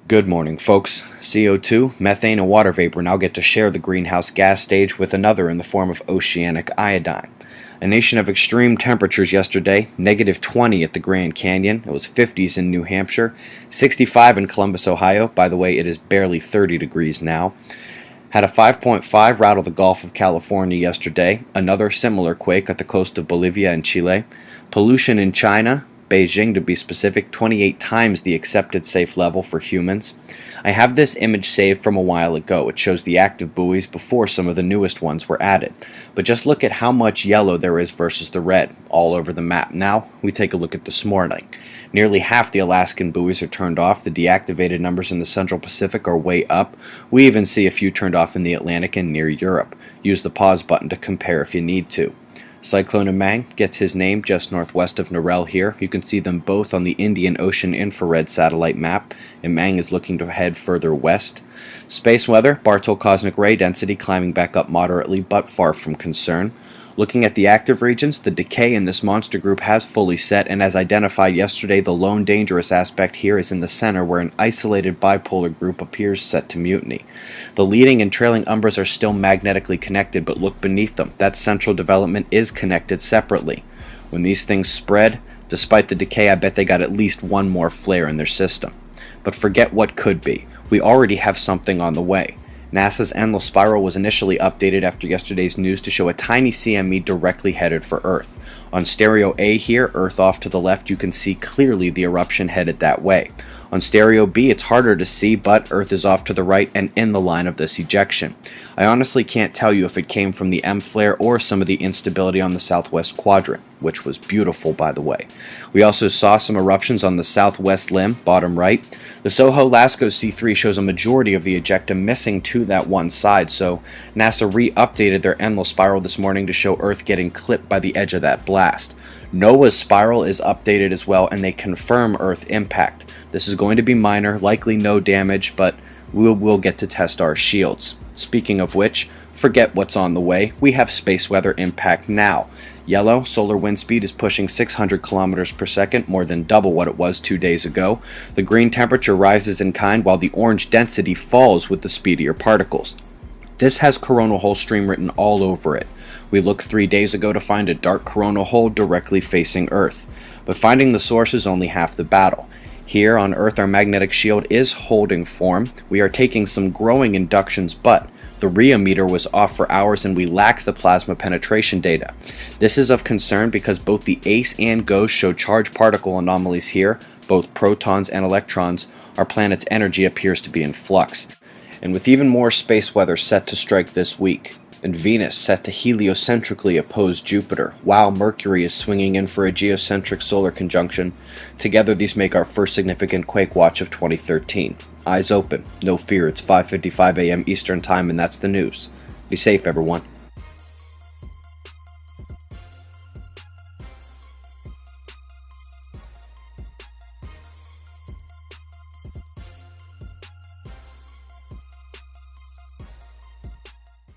Good morning, folks. CO2, methane, and water vapor now get to share the greenhouse gas stage with another in the form of oceanic iodine. A nation of extreme temperatures yesterday, -20 at the Grand Canyon, it was 50s in New Hampshire, 65 in Columbus, Ohio, by the way it is barely 30 degrees now. Had a 5.5 rattle the Gulf of California yesterday, another similar quake at the coast of Bolivia and Chile. Pollution in China, Beijing to be specific, 28 times the accepted safe level for humans. I have this image saved from a while ago. It shows the active buoys before some of the newest ones were added. But just look at how much yellow there is versus the red all over the map. Now we take a look at this morning. Nearly half the Alaskan buoys are turned off. The deactivated numbers in the Central Pacific are way up. We even see a few turned off in the Atlantic and near Europe. Use the pause button to compare if you need to. Cyclone Mang gets his name just northwest of Narelle here. You can see them both on the Indian Ocean infrared satellite map, and Mang is looking to head further west. Spaceweather, Bartol cosmic ray density climbing back up moderately, but far from concern. Looking at the active regions, the decay in this monster group has fully set, and as identified yesterday, the lone dangerous aspect here is in the center, where an isolated bipolar group appears set to mutiny. The leading and trailing umbras are still magnetically connected, but look beneath them. That central development is connected separately. When these things spread, despite the decay, I bet they got at least one more flare in their system. But forget what could be. We already have something on the way. NASA's endless spiral was initially updated after yesterday's news to show a tiny CME directly headed for Earth. On stereo A here, Earth off to the left, you can see clearly the eruption headed that way. On stereo B, it's harder to see, but Earth is off to the right and in the line of this ejection. I honestly can't tell you if it came from the M flare or some of the instability on the southwest quadrant, which was beautiful, by the way. We also saw some eruptions on the southwest limb, bottom right. The Soho-Lascaux C3 shows a majority of the ejecta missing to that one side, so NASA re-updated their endless spiral this morning to show Earth getting clipped by the edge of that blast. NOAA's spiral is updated as well, and they confirm Earth impact. This is going to be minor, likely no damage, but we'll get to test our shields. Speaking of which, forget what's on the way. We have space weather impact now. Yellow, solar wind speed is pushing 600 kilometers per second, more than double what it was 2 days ago. The green temperature rises in kind while the orange density falls with the speedier particles. This has coronal hole stream written all over it. We looked 3 days ago to find a dark coronal hole directly facing Earth. But finding the source is only half the battle. Here on Earth, our magnetic shield is holding form. We are taking some growing inductions, but the RIA meter was off for hours and we lack the plasma penetration data. This is of concern because both the ACE and GOES show charged particle anomalies here, both protons and electrons. Our planet's energy appears to be in flux. And with even more space weather set to strike this week, and Venus set to heliocentrically oppose Jupiter, while Mercury is swinging in for a geocentric solar conjunction. Together these make our first significant quake watch of 2013. Eyes open, no fear, it's 5:55 a.m. Eastern Time and that's the news. Be safe, everyone.